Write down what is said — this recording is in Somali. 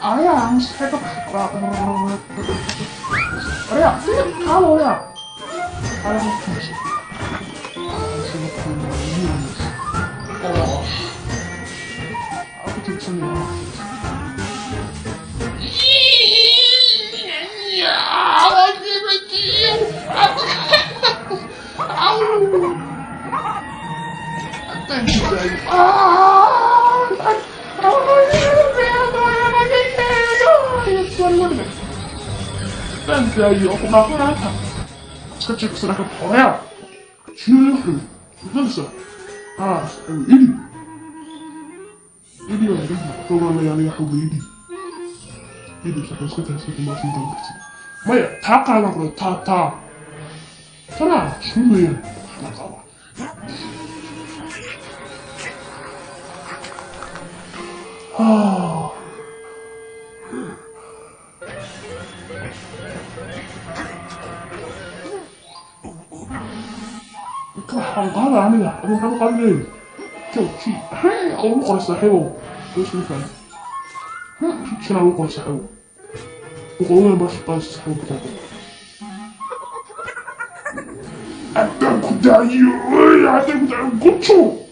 Ayang, saya Ria, halo ya. Halo. Oh, aku tidak senang. Ya, lagi kecil. Thank you, baby. Thank you, aku makan. Kecil sedangkan Korea. Kecil, bisa. Ini. Ini yang ada. Kalau yang aku ini. Ini saya masih tahu. Maya, takkan aku tata. Sana, sumber. 그 한가하면 아니야. 아니 한가하면 저기 어느 거였어 해보. 무슨 말? 지나고 거였어 해보. 그거 오늘 맛있다 해보. 아따 구다유, 아따 구다유 고추.